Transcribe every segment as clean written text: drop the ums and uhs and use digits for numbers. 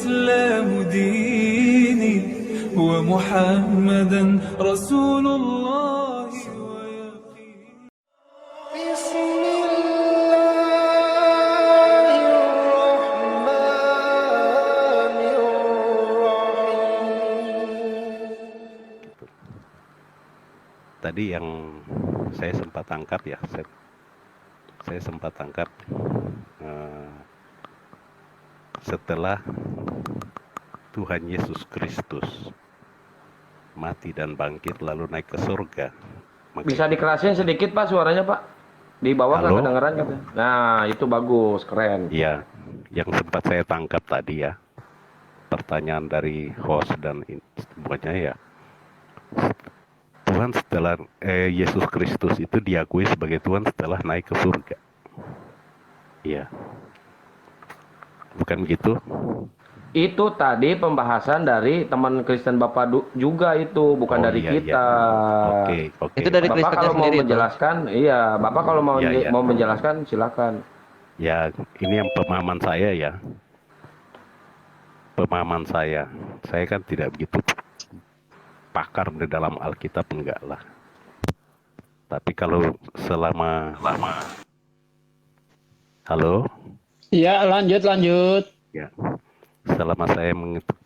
الإسلام ديني ومحمدا رسول الله ويقين. بسم الله الرحمن الرحيم. Tadi yang saya sempat angkat ya, saya sempat angkat setelah Tuhan Yesus Kristus mati dan bangkit lalu naik ke surga. Bisa dikerasin sedikit Pak suaranya Pak? Di bawah nggak kedengeran katanya. Nah itu bagus, keren. Iya, yang sempat saya tangkap tadi ya, pertanyaan dari host dan semuanya ya, Tuhan setelah Yesus Kristus itu diakui sebagai Tuhan setelah naik ke surga. Iya. Bukan begitu? Itu tadi pembahasan dari teman Kristen Bapak juga itu, bukan dari kita. Oke. Itu dari Bapak kalau mau menjelaskan, iya, Bapak kalau mau menjelaskan silakan. Ya, ini yang pemahaman saya ya. Pemahaman saya kan tidak begitu pakar di dalam Alkitab, enggak lah. Tapi kalau selama halo? Ya, lanjut. Ya. Selama saya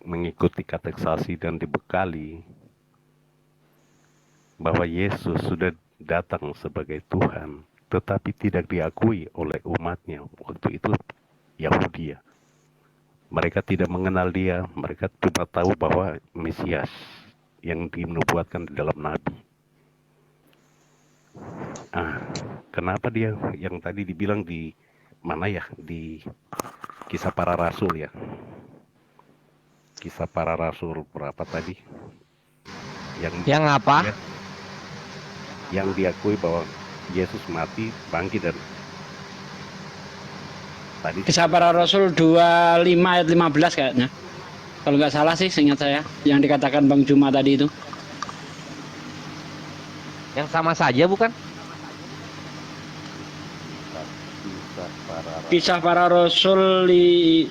mengikuti kateksasi dan dibekali bahwa Yesus sudah datang sebagai Tuhan, tetapi tidak diakui oleh umatnya waktu itu Yahudi. Mereka tidak mengenal dia, mereka cuma tahu bahwa Mesias yang dinubuatkan di dalam Nabi. Kenapa dia yang tadi dibilang di mana ya, di Kisah Para Rasul ya? Kisah Para Rasul berapa tadi? Yang apa? Yang diakui bahwa Yesus mati, bangkit dan tadi. Kisah Para Rasul 25 ayat 15 kayaknya. Kalau nggak salah sih, seingat saya, yang dikatakan Bang Juma tadi itu. Yang sama saja bukan? Kisah Para Rasul 25.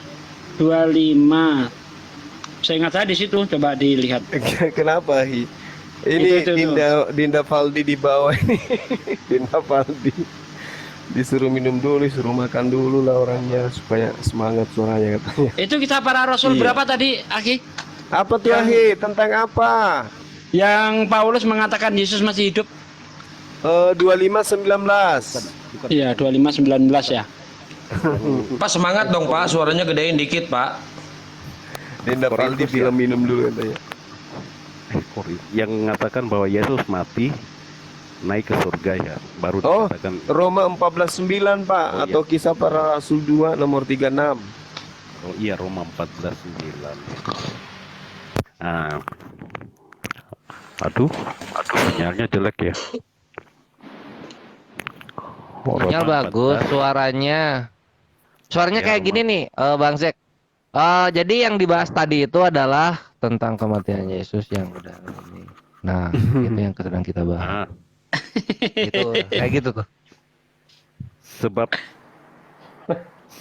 Saya ingat saya di situ, coba dilihat. Kenapa Hi? Ini Dinda Valdi di bawah ini. Dinda Valdi disuruh minum dulu, disuruh makan dulu lah orangnya supaya semangat suaranya katanya. Itu Kisah Para Rasul berapa tadi, Aki? Apa tuh Hi? Tentang apa? Yang Paulus mengatakan Yesus masih hidup. 25:19. Iya, 25:19 ya. Pak semangat dong Pak, suaranya gedein dikit Pak. Dinda Valdi bilang minum dulu katanya. Yang mengatakan bahwa Yesus mati naik ke surga ya, baru dikatakan Roma 14:9 Pak, atau Kisah Para Rasul 2 nomor 36. Oh iya, Roma 14:9. Aduh, sinyalnya jelek ya. Sinyal bagus, suaranya kayak gini nih, Bang Zek. Jadi yang dibahas tadi itu adalah tentang kematian Yesus yang udah ini. Nah, itu yang sedang kita bahas. Itu kayak gitu tuh.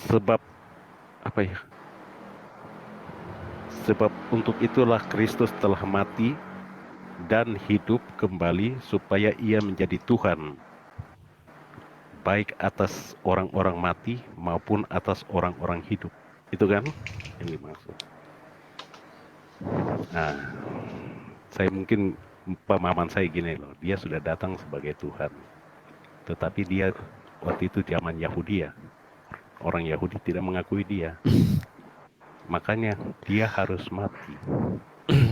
Sebab apa ya? Sebab untuk itulah Kristus telah mati dan hidup kembali supaya ia menjadi Tuhan, baik atas orang-orang mati maupun atas orang-orang hidup. Itu kan yang dimaksud. Saya mungkin pemahaman saya gini loh, dia sudah datang sebagai Tuhan, tetapi dia waktu itu zaman Yahudi ya, orang Yahudi tidak mengakui dia, makanya dia harus mati.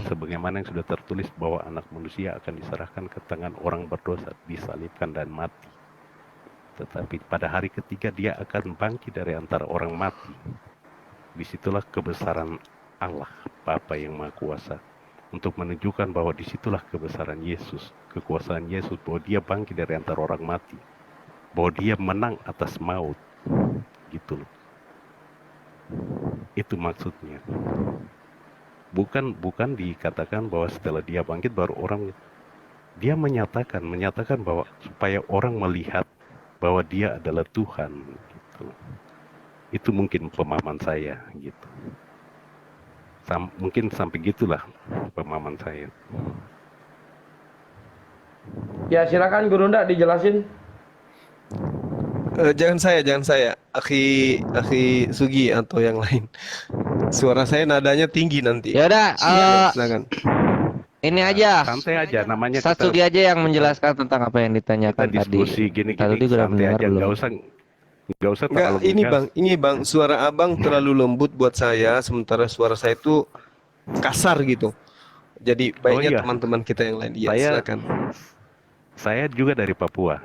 Sebagaimana yang sudah tertulis bahwa anak manusia akan diserahkan ke tangan orang berdosa, disalibkan dan mati. Tetapi pada hari ketiga dia akan bangkit dari antara orang mati. Disitulah kebesaran Allah, Bapa yang Maha Kuasa, untuk menunjukkan bahwa disitulah kebesaran Yesus, kekuasaan Yesus, bahwa dia bangkit dari antara orang mati, bahwa dia menang atas maut, gitu loh. Itu maksudnya. Bukan dikatakan bahwa setelah dia bangkit baru orang, dia menyatakan bahwa supaya orang melihat bahwa dia adalah Tuhan, gitu. Itu mungkin pemahaman saya gitu. Mungkin sampai gitulah pemahaman saya. Ya silakan Guru Ndak dijelasin. Jangan saya, Akhi Sugi atau yang lain. Suara saya nadanya tinggi nanti. Ya udah, Silakan. ini aja. Santai aja, namanya Satsugi aja yang menjelaskan tentang apa yang kita ditanyakan tadi. diskusi gini-gini, Tadi udah santai mendengar aja, belum? nggak usah Enggak, terlalu ngegas. ini bang, suara abang terlalu lembut buat saya, sementara suara saya itu kasar gitu. Jadi baiknya iya. teman-teman kita yang lain. Iya, silakan. Saya juga dari Papua.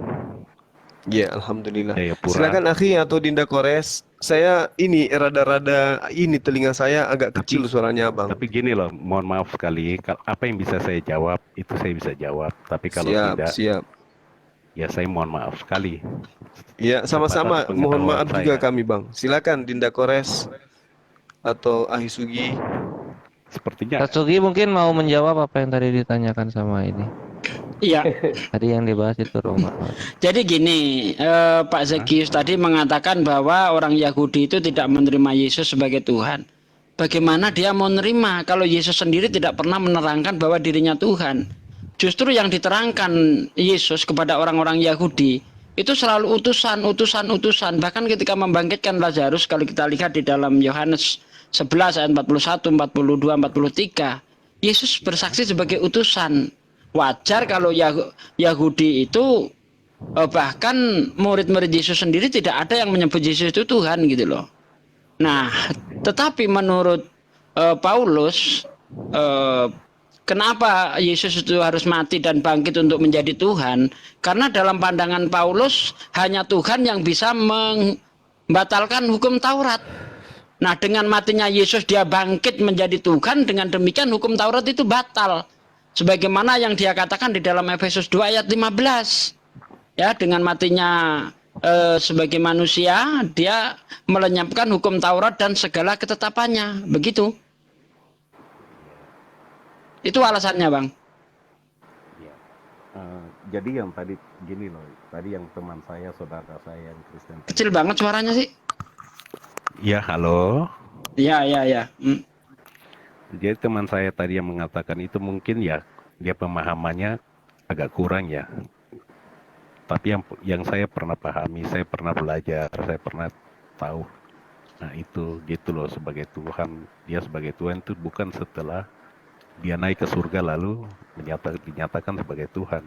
Iya, alhamdulillah. Jayapura. Silakan Akhi atau Dinda Kores. Saya ini rada-rada ini telinga saya agak kecil suaranya abang. Tapi gini loh, mohon maaf sekali, apa yang bisa saya jawab itu saya bisa jawab. Tapi kalau tidak, Siap. ya saya mohon maaf sekali. Iya, sama-sama. Atas Mohon pengetahuan maaf juga saya. kami bang. Silakan Dinda Kores atau Akhi Sugi. Sepertinya Satsugi mungkin mau menjawab apa yang tadi ditanyakan sama ini. Iya. Tadi yang dibahas itu Roma. Jadi gini, Pak Zekius tadi mengatakan bahwa orang Yahudi itu tidak menerima Yesus sebagai Tuhan. Bagaimana dia mau menerima kalau Yesus sendiri tidak pernah menerangkan bahwa dirinya Tuhan? Justru yang diterangkan Yesus kepada orang-orang Yahudi itu selalu utusan. Bahkan ketika membangkitkan Lazarus, kalau kita lihat di dalam Yohanes 11 ayat 41, 42, 43, Yesus bersaksi sebagai utusan. Wajar kalau Yahudi itu bahkan murid-murid Yesus sendiri tidak ada yang menyebut Yesus itu Tuhan gitu loh. Nah, tetapi menurut Paulus, kenapa Yesus itu harus mati dan bangkit untuk menjadi Tuhan? Karena dalam pandangan Paulus hanya Tuhan yang bisa membatalkan hukum Taurat. Nah, dengan matinya Yesus dia bangkit menjadi Tuhan, dengan demikian hukum Taurat itu batal. Sebagaimana yang dia katakan di dalam Efesus 2 ayat 15. Ya, dengan matinya sebagai manusia, dia melenyapkan hukum Taurat dan segala ketetapannya. Begitu. Itu alasannya, Bang. jadi yang tadi gini loh, tadi yang teman saya, saudara saya yang Kristen. Kecil banget suaranya sih. Ya, halo. Ya. Jadi teman saya tadi yang mengatakan itu mungkin ya dia pemahamannya agak kurang ya. Tapi yang saya pernah pahami, saya pernah belajar, saya pernah tahu. Nah itu gitu loh, sebagai Tuhan, dia sebagai Tuhan itu bukan setelah dia naik ke surga lalu dinyatakan sebagai Tuhan.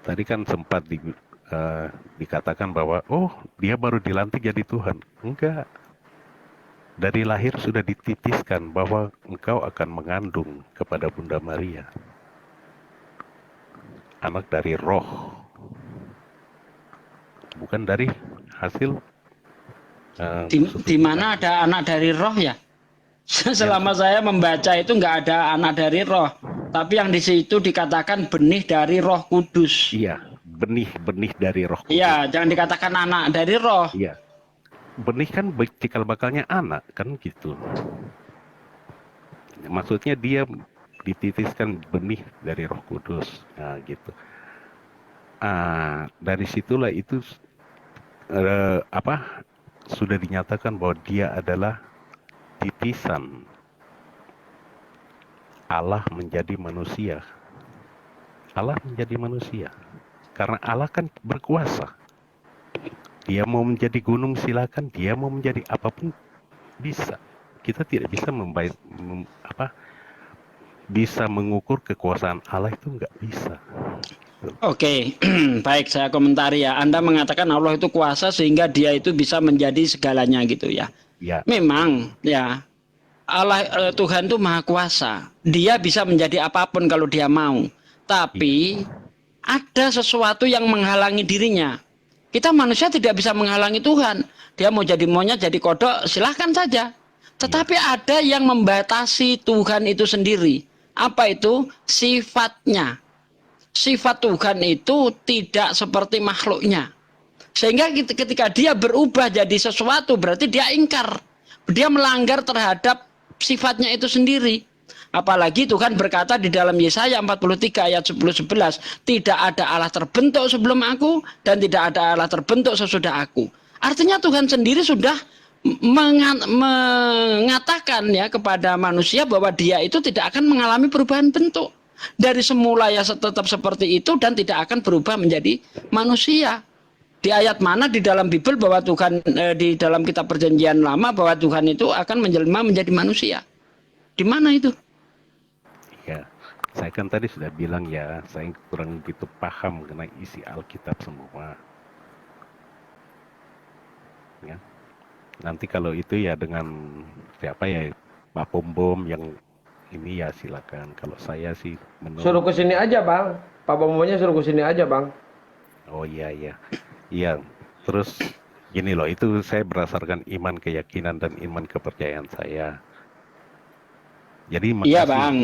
Tadi kan sempat dikatakan bahwa oh dia baru dilantik jadi Tuhan. Enggak. Dari lahir sudah dititiskan bahwa engkau akan mengandung kepada Bunda Maria anak dari roh, bukan dari hasil Di mana ada anak dari roh ya? Selama saya membaca itu nggak ada anak dari roh, tapi yang di situ dikatakan benih dari Roh Kudus. Iya, benih dari Roh Kudus. Iya, jangan dikatakan anak dari roh. Iya. Benih kan cikal bakalnya anak kan gitu. Maksudnya dia dititiskan benih dari Roh Kudus. Nah, gitu. Dari situlah itu sudah dinyatakan bahwa dia adalah titisan Allah menjadi manusia. Allah menjadi manusia. Karena Allah kan berkuasa. Dia mau menjadi gunung silakan, dia mau menjadi apapun bisa. Kita tidak bisa bisa mengukur kekuasaan Allah, itu nggak bisa. Oke, baik, saya komentari ya. Anda mengatakan Allah itu kuasa sehingga dia itu bisa menjadi segalanya gitu ya. Ya. Memang ya, Allah Tuhan itu maha kuasa. Dia bisa menjadi apapun kalau dia mau. Tapi ada sesuatu yang menghalangi dirinya. Kita manusia tidak bisa menghalangi Tuhan. Dia mau jadi monyet, jadi kodok, silahkan saja. Tetapi ada yang membatasi Tuhan itu sendiri. Apa itu? Sifatnya. Sifat Tuhan itu tidak seperti makhluknya. Sehingga ketika dia berubah jadi sesuatu, berarti dia ingkar. Dia melanggar terhadap sifatnya itu sendiri. Apalagi Tuhan berkata di dalam Yesaya 43 ayat 10-11, tidak ada Allah terbentuk sebelum aku dan tidak ada Allah terbentuk sesudah aku. Artinya Tuhan sendiri sudah mengatakan ya kepada manusia bahwa dia itu tidak akan mengalami perubahan bentuk. Dari semula ya tetap seperti itu dan tidak akan berubah menjadi manusia. Di ayat mana di dalam Bible bahwa Tuhan di dalam kitab Perjanjian Lama bahwa Tuhan itu akan menjelma menjadi manusia? Di mana itu? Ya, saya kan tadi sudah bilang ya, saya kurang begitu paham mengenai isi Alkitab semua. Ya. Nanti kalau itu ya dengan siapa ya, Pak Pom yang ini ya silakan. Kalau saya sih Suruh menurut ke sini aja, Bang. Pak Bombonya suruh ke sini aja, Bang. oh iya iya. Iya. Terus gini loh, itu saya berdasarkan iman keyakinan dan iman kepercayaan saya. Jadi Iya, makasih. Bang.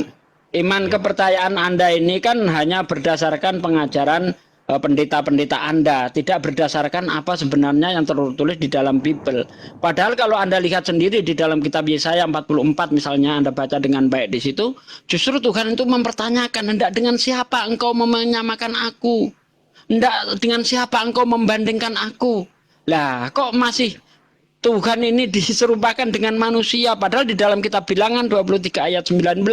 Iman Ya. kepercayaan Anda ini kan hanya berdasarkan pengajaran pendeta-pendeta Anda, tidak berdasarkan apa sebenarnya yang tertulis di dalam Bible. Padahal kalau Anda lihat sendiri di dalam kitab Yesaya 44 misalnya, Anda baca dengan baik di situ, justru Tuhan itu mempertanyakan, hendak dengan siapa engkau menyamakan aku? Hendak dengan siapa engkau membandingkan aku? Lah, kok masih Tuhan ini diserupakan dengan manusia, padahal di dalam kitab Bilangan 23 ayat 19,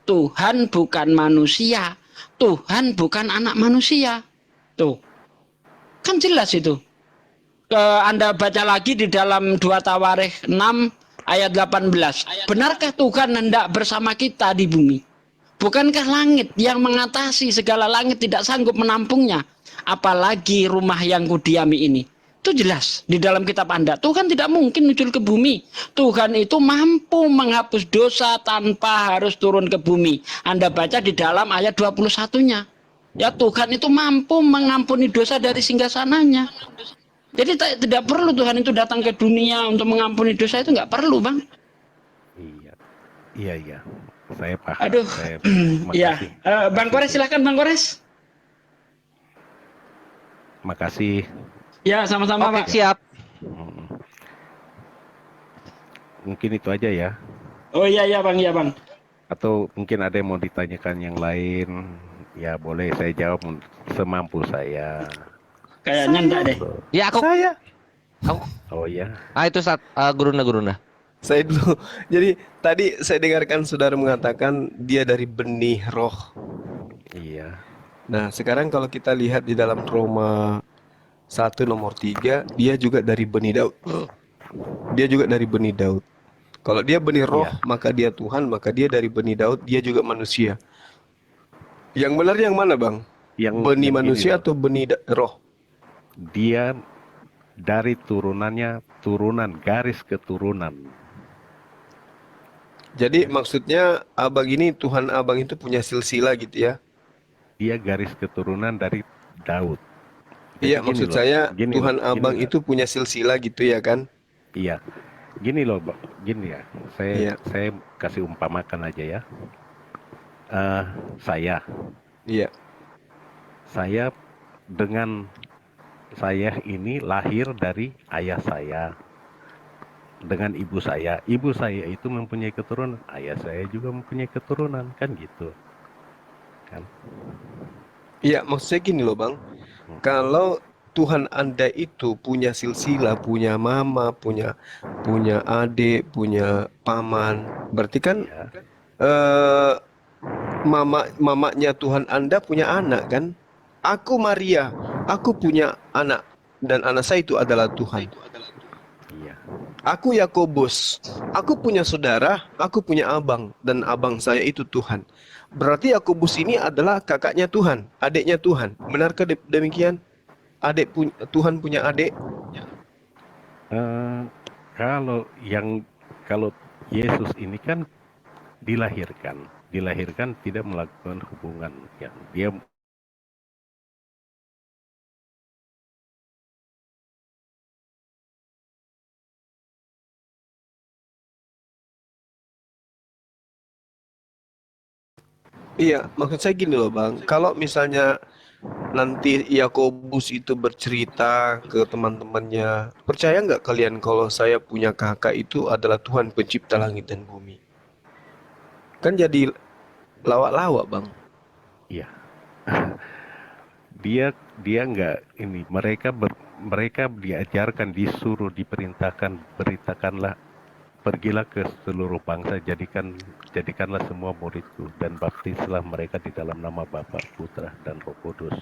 Tuhan bukan manusia, Tuhan bukan anak manusia. Tuh, kan jelas itu. Anda baca lagi di dalam 2 Tawarikh 6 ayat 18. Benarkah Tuhan hendak bersama kita di bumi? Bukankah langit yang mengatasi segala langit tidak sanggup menampungnya? Apalagi rumah yang kudiami ini. Itu jelas di dalam kitab Anda. Tuhan tidak mungkin muncul ke bumi. Tuhan itu mampu menghapus dosa tanpa harus turun ke bumi. Anda baca di dalam ayat 21-nya. Ya, Tuhan itu mampu mengampuni dosa dari singgasananya. Jadi tidak perlu Tuhan itu datang ke dunia untuk mengampuni dosa, itu nggak perlu, Bang. Iya. Iya iya. Saya paham. Aduh. Saya Ya, makasih. Bang Kores silakan Bang Kores. Makasih. Ya, sama-sama, Oke, Pak. siap. Hmm. Mungkin itu aja ya. Oh iya Bang, iya Bang. Atau mungkin ada yang mau ditanyakan yang lain. Ya boleh saya jawab semampu saya. Kayaknya enggak deh. Ya aku. Saya. Oh ya. Itu saat guruna. Saya dulu. Jadi tadi saya dengarkan saudara mengatakan dia dari benih roh. Iya. Nah, sekarang kalau kita lihat di dalam Roma 1 nomor 3, dia juga dari benih Daud. Dia juga dari benih Daud. Kalau dia benih roh, Iya. maka dia Tuhan, maka dia dari benih Daud, dia juga manusia. Yang benar yang mana, Bang? Benih yang manusia ini loh, atau benih roh? dia dari turunannya turunan garis keturunan. Jadi maksudnya abang ini, Tuhan abang itu punya silsilah gitu ya? Dia garis keturunan dari Daud. Jadi Iya, gini maksud loh, saya gini Tuhan loh, abang gini loh. itu punya silsilah gitu ya kan? Iya. Gini loh, gini ya. Iya. Saya kasih umpamakan aja ya. Saya dengan saya ini lahir dari ayah saya dengan ibu saya. Ibu saya itu mempunyai keturunan, ayah saya juga mempunyai keturunan, kan gitu. Kan? Iya, maksud saya gini loh, Bang. Kalau Tuhan Anda itu punya silsilah, punya mama, punya adik, punya paman, berarti kan Iya. mamanya Tuhan Anda punya anak kan? Aku Maria, aku punya anak dan anak saya itu adalah Tuhan. Iya. Aku Yakobus, aku punya saudara, aku punya abang dan abang saya itu Tuhan. Berarti Yakobus ini adalah kakaknya Tuhan, adiknya Tuhan. Benarkah demikian? Tuhan punya adik? Kalau Yesus ini kan dilahirkan tidak melakukan hubungan yang dia Iya, maksud saya gini loh Bang. Kalau misalnya nanti Yakobus itu bercerita ke teman-temannya, percaya nggak kalian kalau saya punya kakak itu adalah Tuhan pencipta langit dan bumi? Kan jadi lawak-lawak Bang. iya. dia nggak ini mereka diajarkan, disuruh, diperintahkan, beritakanlah, pergilah ke seluruh bangsa, jadikanlah semua muridku, dan baptislah mereka di dalam nama Bapa, Putra, dan Roh Kudus.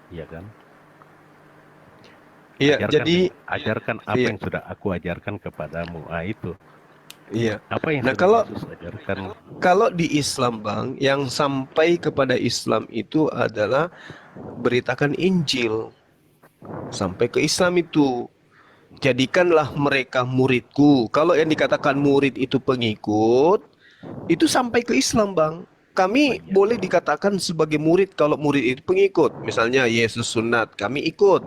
Iya kan? Iya, Ajarkan apa iya, yang sudah aku ajarkan kepadamu. Itu. iya. Apa yang Nah, sudah kalau Yesus ajarkan? kalau di Islam, Bang, yang sampai kepada Islam itu adalah beritakan Injil. Sampai ke Islam itu, jadikanlah mereka muridku. Kalau yang dikatakan murid itu pengikut, itu sampai ke Islam, Bang. Kami Banyak. boleh dikatakan sebagai murid kalau murid itu pengikut. Misalnya Yesus sunat, kami ikut.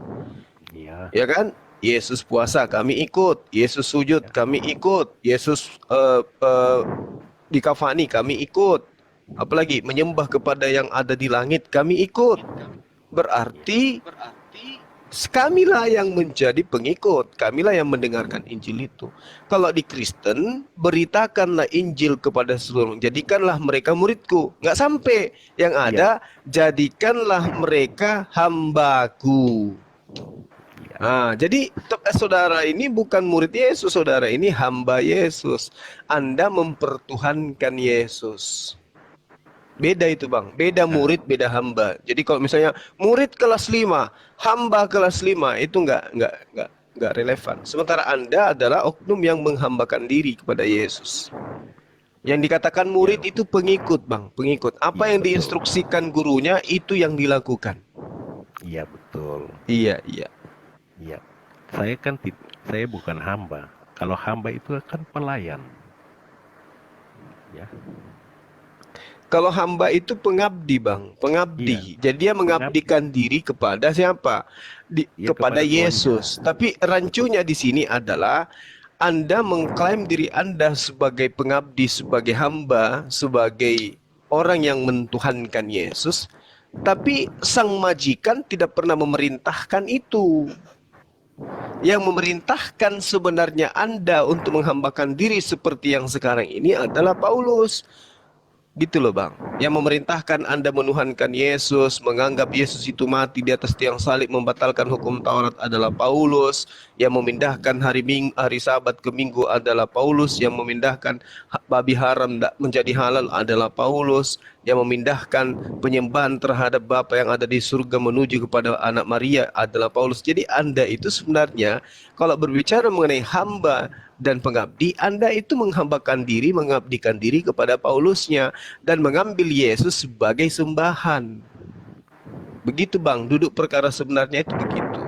Iya. Ya kan? Yesus puasa, kami ikut. Yesus sujud, kami ikut. Yesus dikafani, kami ikut. Apalagi menyembah kepada yang ada di langit, kami ikut. Berarti kamilah yang menjadi pengikut, kamilah yang mendengarkan Injil itu. Kalau di Kristen, beritakanlah Injil kepada seluruh, jadikanlah mereka muridku. Nggak sampai, yang ada jadikanlah mereka hambaku. Nah, jadi saudara ini bukan murid Yesus, saudara ini hamba Yesus. Anda mempertuhankan Yesus. Beda itu, Bang. Beda murid, beda hamba. Jadi kalau misalnya murid kelas 5, hamba kelas 5, itu enggak relevan. Sementara Anda adalah oknum yang menghambakan diri kepada Yesus. Yang dikatakan murid itu pengikut, Bang, pengikut. Apa yang betul. diinstruksikan gurunya itu yang dilakukan. Iya, betul. Iya. Iya. Saya bukan hamba. Kalau hamba itu kan pelayan. Ya. Kalau hamba itu pengabdi, Bang, pengabdi. Jadi dia mengabdikan diri kepada siapa? Kepada kepada Yesus. Tapi rancunya di sini adalah Anda mengklaim diri Anda sebagai pengabdi, sebagai hamba, sebagai orang yang mentuhankan Yesus, tapi sang majikan tidak pernah memerintahkan itu. Yang memerintahkan sebenarnya Anda untuk menghambakan diri seperti yang sekarang ini adalah Paulus. Gitu loh, Bang. Yang memerintahkan Anda menuhankan Yesus, menganggap Yesus itu mati di atas tiang salib, membatalkan hukum Taurat adalah Paulus. Yang memindahkan hari Sabat ke Minggu adalah Paulus. Yang memindahkan babi haram menjadi halal adalah Paulus. Yang memindahkan penyembahan terhadap Bapa yang ada di surga menuju kepada anak Maria adalah Paulus. Jadi Anda itu sebenarnya kalau berbicara mengenai hamba dan pengabdi, Anda itu menghambakan diri, mengabdikan diri kepada Paulusnya dan mengambil Yesus sebagai sembahan. Begitu, Bang, duduk perkara sebenarnya itu begitu.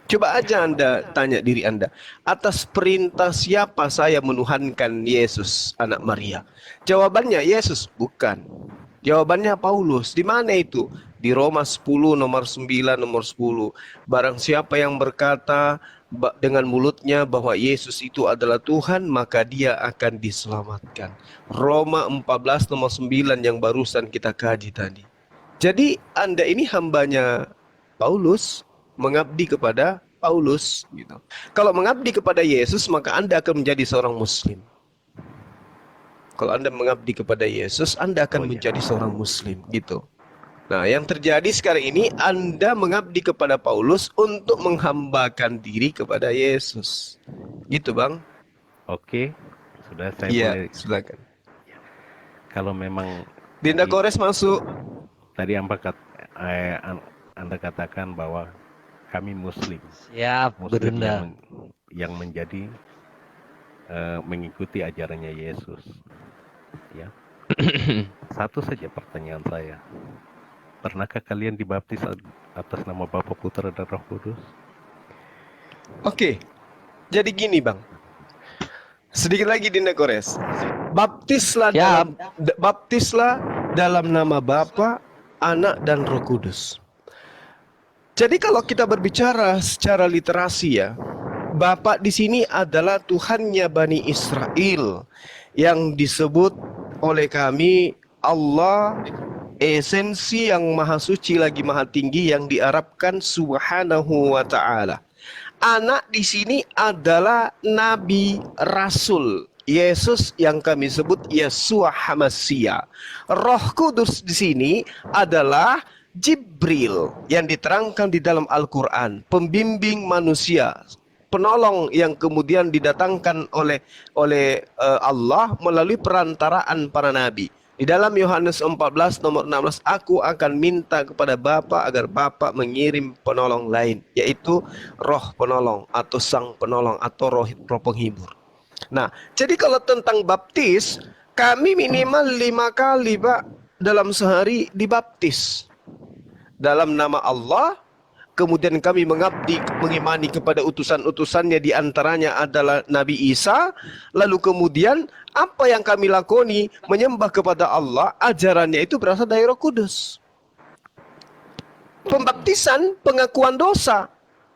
Coba aja Anda tanya diri Anda, atas perintah siapa saya menuhankan Yesus anak Maria? Jawabannya Yesus, bukan. Jawabannya Paulus. Di mana itu? Di Roma 10 nomor 9 nomor 10. Barang siapa yang berkata dengan mulutnya bahwa Yesus itu adalah Tuhan, maka dia akan diselamatkan. Roma 14 nomor 9 yang barusan kita kaji tadi. Jadi Anda ini hambanya Paulus, mengabdi kepada Paulus gitu. Kalau mengabdi kepada Yesus, maka Anda akan menjadi seorang muslim. Kalau Anda mengabdi kepada Yesus, Anda akan menjadi seorang muslim gitu. Nah, yang terjadi sekarang ini Anda mengabdi kepada Paulus untuk menghambakan diri kepada Yesus. Gitu, Bang. Oke, sudah saya Iya, boleh. silakan. Kalau memang Dinda Kores masuk. tadi Anda katakan bahwa kami Muslim. Siap, Muslim Bunda. yang menjadi mengikuti ajarannya Yesus. Ya. Satu saja pertanyaan saya. Pernahkah kalian dibaptis atas nama Bapa, Putra, dan Roh Kudus? Oke. Jadi gini, Bang. Sedikit lagi Dinda Kores. Baptislah dalam nama Bapa, Anak, dan Roh Kudus. Jadi kalau kita berbicara secara literasi ya, Bapa di sini adalah Tuhannya Bani Israel yang disebut oleh kami Allah, esensi yang maha suci lagi maha tinggi yang diharapkan subhanahu wa ta'ala. Anak di sini adalah Nabi Rasul Yesus yang kami sebut Yesua Hamasia. Roh Kudus di sini adalah Jibril yang diterangkan di dalam Al-Quran, pembimbing manusia, penolong yang kemudian didatangkan oleh Allah melalui perantaraan para nabi. Di dalam Yohanes 14 nomor 16, aku akan minta kepada Bapa agar Bapa mengirim penolong lain, yaitu roh penolong atau sang penolong atau roh penghibur. Nah, jadi kalau tentang baptis, kami minimal 5 kali Pak dalam sehari dibaptis. Dalam nama Allah, kemudian kami mengabdi, mengimani kepada utusan-utusannya, di antaranya adalah Nabi Isa. Lalu kemudian apa yang kami lakoni, menyembah kepada Allah, ajarannya itu berasal dari Roh Kudus. Pembaptisan, pengakuan dosa,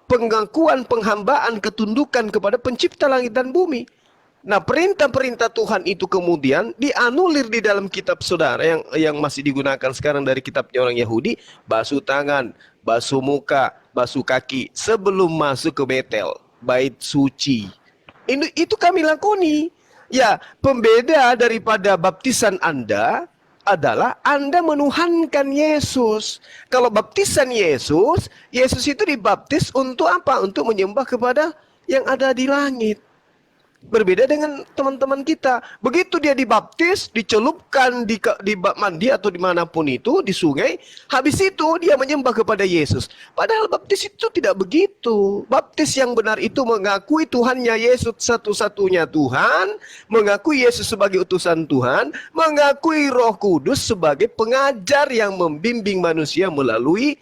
pengakuan penghambaan, ketundukan kepada pencipta langit dan bumi. Nah, perintah-perintah Tuhan itu kemudian dianulir di dalam kitab saudara yang masih digunakan sekarang dari kitabnya orang Yahudi. Basuh tangan, basuh muka, basuh kaki sebelum masuk ke Betel, bait suci. Itu kami lakoni. Ya, pembeda daripada baptisan Anda adalah Anda menuhankan Yesus. Kalau baptisan Yesus itu dibaptis untuk apa? Untuk menyembah kepada yang ada di langit. Berbeda dengan teman-teman kita. Begitu dia dibaptis, dicelupkan di bak mandi atau dimanapun itu, di sungai. Habis itu dia menyembah kepada Yesus. Padahal baptis itu tidak begitu. Baptis yang benar itu mengakui Tuhannya Yesus satu-satunya Tuhan. Mengakui Yesus sebagai utusan Tuhan. Mengakui Roh Kudus sebagai pengajar yang membimbing manusia melalui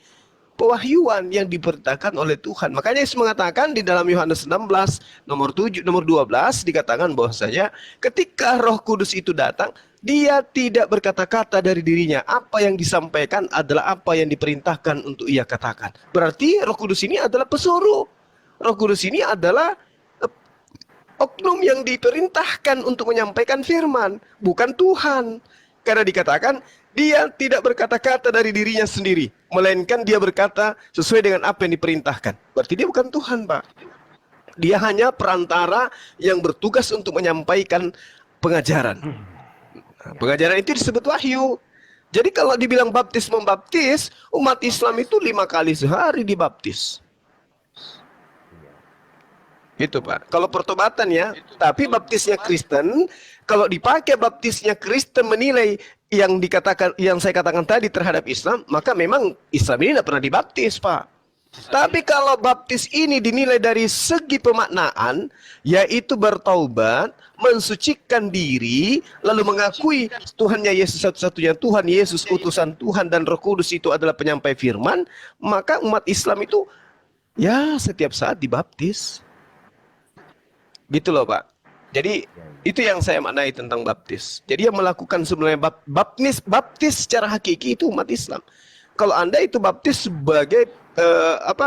pewahyuan yang diperintahkan oleh Tuhan. Makanya Yesus mengatakan di dalam Yohanes 16 nomor 12 dikatakan bahwasanya ketika Roh Kudus itu datang, dia tidak berkata-kata dari dirinya. Apa yang disampaikan adalah apa yang diperintahkan untuk ia katakan. Berarti Roh Kudus ini adalah pesuruh. Roh Kudus ini adalah oknum yang diperintahkan untuk menyampaikan firman, bukan Tuhan. Karena dikatakan dia tidak berkata-kata dari dirinya sendiri, melainkan dia berkata sesuai dengan apa yang diperintahkan. Berarti dia bukan Tuhan, Pak. Dia hanya perantara yang bertugas untuk menyampaikan pengajaran. Nah, pengajaran itu disebut wahyu. Jadi kalau dibilang baptis membaptis, umat Islam itu 5 kali sehari dibaptis. Gitu Pak. Kalau pertobatan ya, tapi baptisnya Kristen, kalau dipakai baptisnya Kristen menilai yang saya katakan tadi terhadap Islam, maka memang Islam ini tidak pernah dibaptis, Pak. Tapi kalau baptis ini dinilai dari segi pemaknaan, yaitu bertaubat, mensucikan diri, lalu mengakui Tuhannya Yesus satu-satunya Tuhan, Yesus utusan Tuhan, dan Roh Kudus itu adalah penyampai firman, maka umat Islam itu ya setiap saat dibaptis. Gitu loh Pak. Jadi itu yang saya maknai tentang baptis. Jadi yang melakukan sebenarnya baptis secara hakiki itu umat Islam. Kalau Anda itu baptis sebagai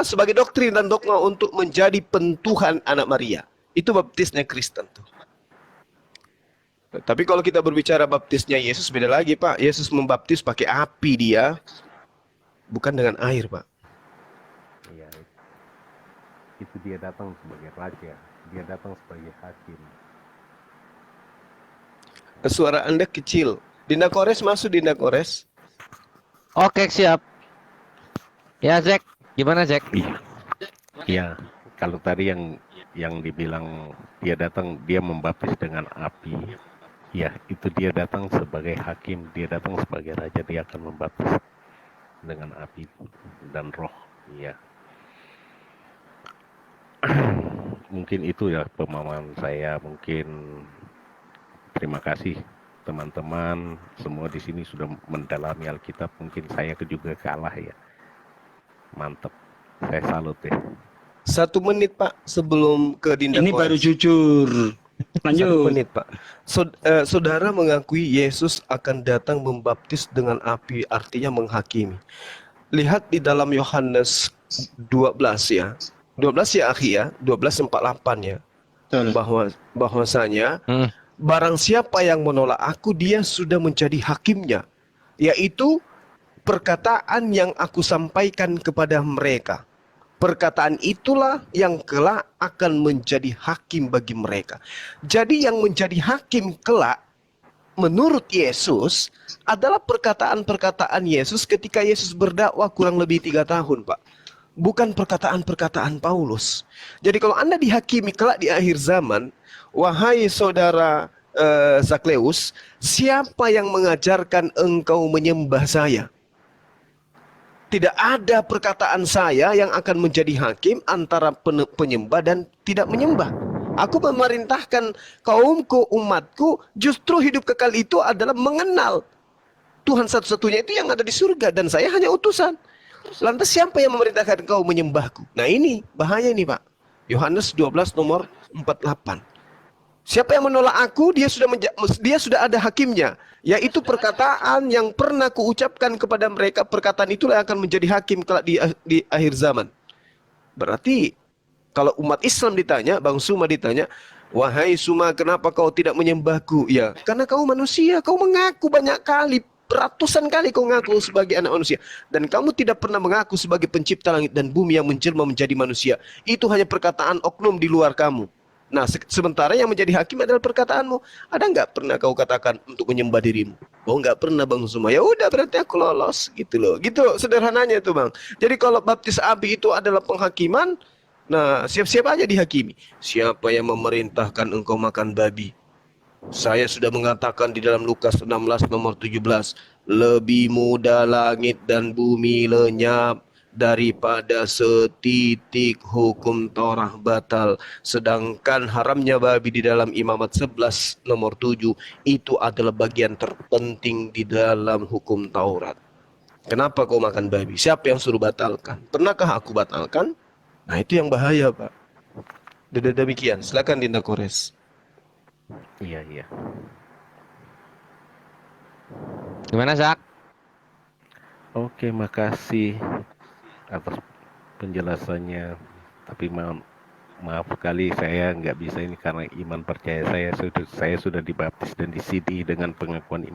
sebagai doktrin dan dogma untuk menjadi pentuhan anak Maria. Itu baptisnya Kristen tuh. Tapi kalau kita berbicara baptisnya Yesus beda lagi Pak. Yesus membaptis pakai api dia, bukan dengan air Pak. Iya, itu dia datang sebagai raja, dia datang sebagai hakim. Suara Anda kecil. Dinda Kores masuk, Dinda Kores. Oke, siap. Ya, Jack. Gimana, Jack? Iya, kalau tadi yang dibilang dia datang, dia membaptis dengan api. Ya, itu dia datang sebagai hakim, dia datang sebagai raja, dia akan membaptis dengan api dan roh. Ya. Mungkin itu ya pemahaman saya. Mungkin terima kasih teman-teman semua di sini sudah mendalami Alkitab. Mungkin saya juga kalah ya. Mantap. Saya salut ya. 1 menit Pak sebelum ke Dinda Ini Kores. baru jujur. 1 Lanjut. menit Pak. Saudara mengakui Yesus akan datang membaptis dengan api, artinya menghakimi. Lihat di dalam Yohanes 12 ya. 12 ya akhi ya, 12:48 ya. Betul. Bahwasanya barang siapa yang menolak aku, dia sudah menjadi hakimnya, yaitu perkataan yang aku sampaikan kepada mereka. Perkataan itulah yang kelak akan menjadi hakim bagi mereka. Jadi yang menjadi hakim kelak menurut Yesus adalah perkataan-perkataan Yesus ketika Yesus berdakwah kurang lebih 3 tahun, Pak. Bukan perkataan-perkataan Paulus. Jadi kalau Anda dihakimi kelak di akhir zaman, wahai saudara Zakleus, siapa yang mengajarkan engkau menyembah saya? Tidak ada perkataan saya yang akan menjadi hakim antara penyembah dan tidak menyembah. Aku memerintahkan kaumku, umatku, justru hidup kekal itu adalah mengenal Tuhan satu-satunya itu yang ada di surga, dan saya hanya utusan. Lantas siapa yang memerintahkan kau menyembahku? Nah ini bahaya ini, Pak. Yohanes 12 nomor 48. Siapa yang menolak aku, dia sudah ada hakimnya, yaitu perkataan yang pernah kuucapkan kepada mereka. Perkataan itulah yang akan menjadi hakim kelak di akhir zaman. Berarti kalau umat Islam ditanya, Bang Suma ditanya, wahai Suma, kenapa kau tidak menyembahku? Ya, karena kau manusia, kau mengaku banyak kali, ratusan kali kau mengaku sebagai anak manusia, dan kamu tidak pernah mengaku sebagai pencipta langit dan bumi yang menjelma menjadi manusia. Itu hanya perkataan oknum di luar kamu. Nah, sementara yang menjadi hakim adalah perkataanmu. Ada nggak pernah kau katakan untuk menyembah dirimu? Oh, nggak pernah, Bang Suma. Ya udah, berarti aku lolos gitu loh. Gitu sederhananya itu, Bang. Jadi kalau baptis Abi itu adalah penghakiman, nah siap-siap aja dihakimi. Siapa yang memerintahkan engkau makan babi? Saya sudah mengatakan di dalam Lukas 16 nomor 17, lebih mudah langit dan bumi lenyap daripada setitik hukum Taurat batal. Sedangkan haramnya babi di dalam Imamat 11 nomor 7 itu adalah bagian terpenting di dalam hukum Taurat. Kenapa kau makan babi? Siapa yang suruh batalkan? Pernahkah aku batalkan? Nah itu yang bahaya, Pak. Demikian, silakan Dinda Kores. Iya, iya. Gimana, Zak? Oke, makasih atas penjelasannya. Tapi maaf sekali saya nggak bisa ini karena iman percaya saya sudah dibaptis dan disidi dengan pengakuan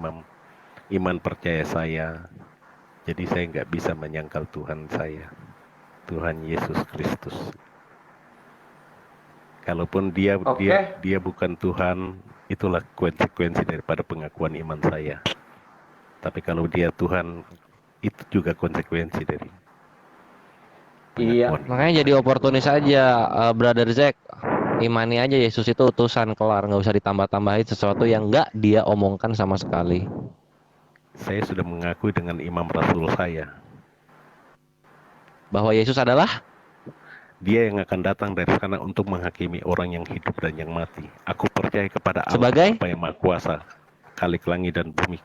iman percaya saya. Jadi saya nggak bisa menyangkal Tuhan saya, Tuhan Yesus Kristus. Kalaupun dia bukan Tuhan, itulah konsekuensi daripada pengakuan iman saya. Tapi kalau dia Tuhan, itu juga konsekuensi dari Iya. Makanya jadi oportunis aja, Brother Zack. Imani aja Yesus itu utusan, kelar, nggak usah ditambah-tambahin sesuatu yang nggak dia omongkan sama sekali. Saya sudah mengakui dengan imam rasul saya Bahwa Yesus adalah Dia yang akan datang dari sana untuk menghakimi orang yang hidup dan yang mati. Aku percaya kepada Allah Sebagai? Bapa yang Maha Kuasa, Khalik langit dan bumi,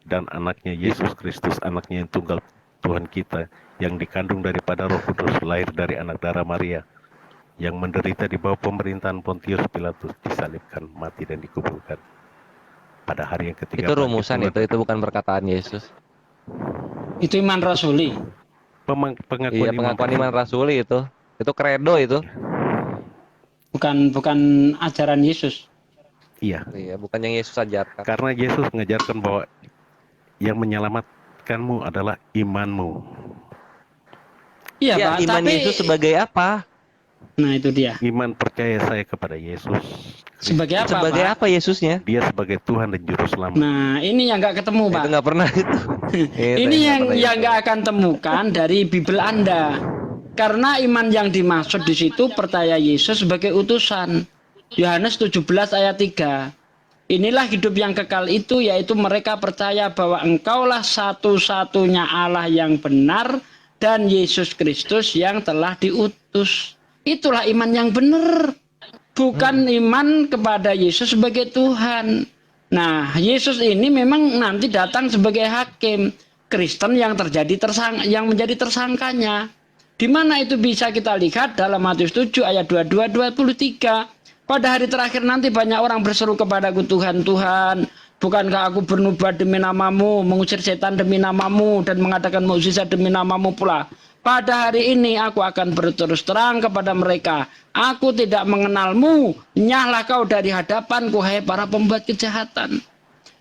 dan anaknya Yesus Kristus, anaknya yang tunggal Tuhan kita, yang dikandung daripada Roh Kudus, lahir dari anak darah Maria, yang menderita di bawah pemerintahan Pontius Pilatus, disalibkan, mati dan dikuburkan. Pada hari yang ketiga. itu rumusan, itu bukan perkataan Yesus. Itu iman rasuli. Pengakuan Iya, pengakuan iman rasuli itu kredo itu. Bukan ajaran Yesus. Iya. Iya, bukan yang Yesus ajarkan. Karena Yesus mengajarkan bahwa yang menyelamatkanmu adalah imanmu. Iya, Ya, Pak, iman tapi Yesus sebagai apa? nah itu dia. Iman percaya saya kepada Yesus. Sebagai apa, Sebagai Pak? apa Yesusnya? Dia sebagai Tuhan dan Juru Selamat. Nah, ini yang nggak ketemu, Pak. Itu nggak pernah itu. Ini yang nggak akan temukan dari Bible Anda. Karena iman yang dimaksud di situ percaya Yesus sebagai utusan. Yohanes 17 ayat 3. Inilah hidup yang kekal itu, yaitu mereka percaya bahwa engkaulah satu-satunya Allah yang benar dan Yesus Kristus yang telah diutus. Itulah iman yang benar. Bukan iman kepada Yesus sebagai Tuhan. Nah, Yesus ini memang nanti datang sebagai hakim. Kristen yang menjadi tersangkanya. Di mana itu bisa kita lihat dalam Matius 7 ayat 22-23. Pada hari terakhir nanti banyak orang berseru kepadaku, Tuhan, Tuhan, bukankah aku bernubuat demi namamu, mengusir setan demi namamu, dan mengadakan mukjizat demi namamu pula. Pada hari ini aku akan berterus terang kepada mereka, aku tidak mengenalmu, nyahlah kau dari hadapanku, hai para pembuat kejahatan.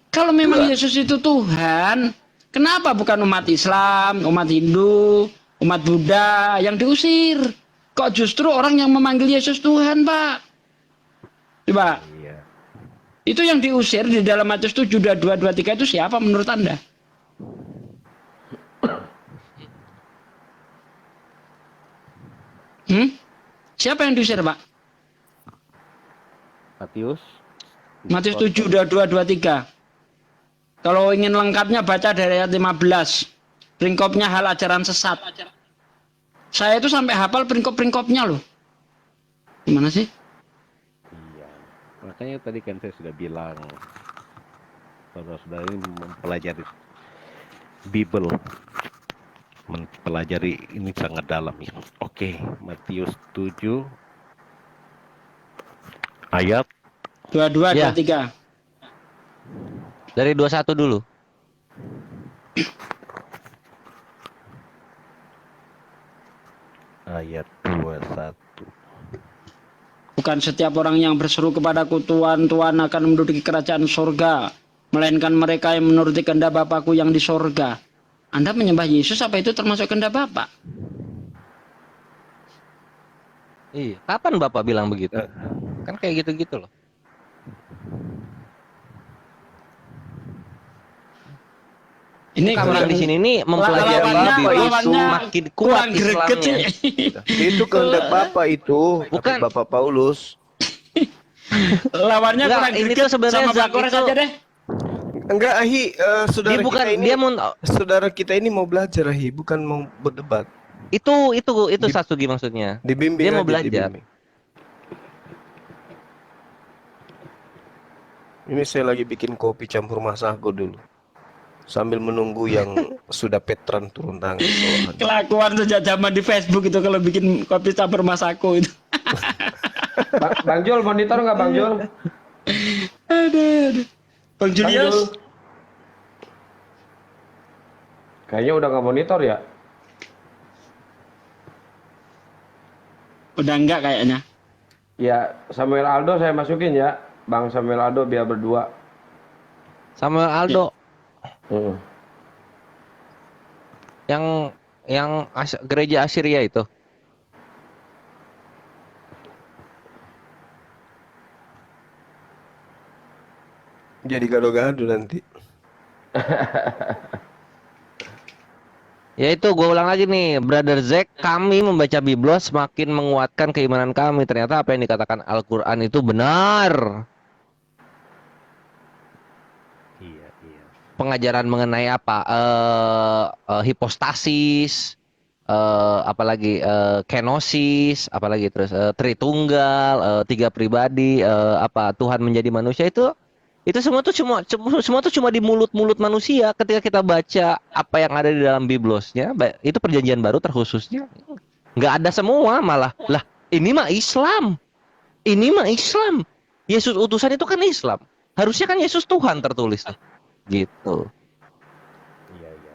Kalau memang Yesus itu Tuhan, kenapa bukan umat Islam, umat Hindu, umat Buddha yang diusir? Kok justru orang yang memanggil Yesus Tuhan, Pak? Coba. Iya. Itu yang diusir di dalam Matius 7, 22, 23 itu siapa menurut Anda? Siapa yang diusir, Pak? Matius. Matius 7, 22, 23. Kalau ingin lengkapnya baca dari ayat 15. Peringkopnya hal ajaran sesat. Saya itu sampai hafal peringkop-peringkopnya loh. Gimana sih? Iya. Makanya tadi kan saya sudah bilang, saudara-saudara ini mempelajari Bible, mempelajari ini sangat dalam ya. Oke, Matius 7 ayat 22, Ya. 23. Dari 21 dulu. ayat 21. Bukan setiap orang yang berseru kepadaku, Tuhan, Tuhan akan menduduki kerajaan sorga, melainkan mereka yang menuruti kehendak Bapakku yang di sorga. Anda menyembah Yesus, apa itu termasuk kehendak Bapak? Iya. Kapan Bapak bilang begitu? Kan kayak gitu-gitu loh. Ini Kami kurang di sini nih mempelajari lawannya- Bible lawannya makin kuat kurang greget Islamnya. sih. Itu kehendak Bapak itu, Bukan. tapi Bapak Paulus. Lawannya Enggak, kurang ini greget tuh sebenarnya sama Pak Zak Kores itu- aja deh. Enggak, Ahi, saudara Dia bukan kita ini, dia mau saudara kita ini mau belajar, Ahi, bukan mau berdebat. itu Sasugi maksudnya. Dibimbing Dia mau aja, belajar. dibimbing. Ini saya lagi bikin kopi campur masako dulu. Sambil menunggu yang sudah petran turun tangan. bawahan. Kelakuan sejak zaman di Facebook itu kalau bikin kopi campur masako itu. Bang Jul, monitor nggak Bang Jul? Aduh. Bang Bang Julius, Jul. Kayaknya udah nggak monitor ya? udah enggak kayaknya. Ya, Samuel Aldo saya masukin ya. Bang Samuel Aldo biar berdua. Samuel Aldo Heeh. yang gereja Assyria itu. Jadi gado-gado nanti. Ya itu gue ulang lagi nih, Brother Zack, kami membaca Biblos semakin menguatkan keimanan kami. Ternyata apa yang dikatakan Al-Quran itu benar. Iya, iya. Pengajaran mengenai apa? Hipostasis, apalagi kenosis, apalagi terus Tritunggal, tiga pribadi, apa Tuhan menjadi manusia itu semua tuh cuma di mulut-mulut manusia. Ketika kita baca apa yang ada di dalam Biblosnya, itu perjanjian baru terkhususnya nggak ada semua malah. Lah, ini mah Islam. Ini mah Islam. Yesus utusan itu kan Islam. Harusnya kan Yesus Tuhan tertulis tuh. Gitu. Iya, iya.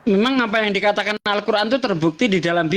Memang apa yang dikatakan Al-Quran itu terbukti di dalam Bibel.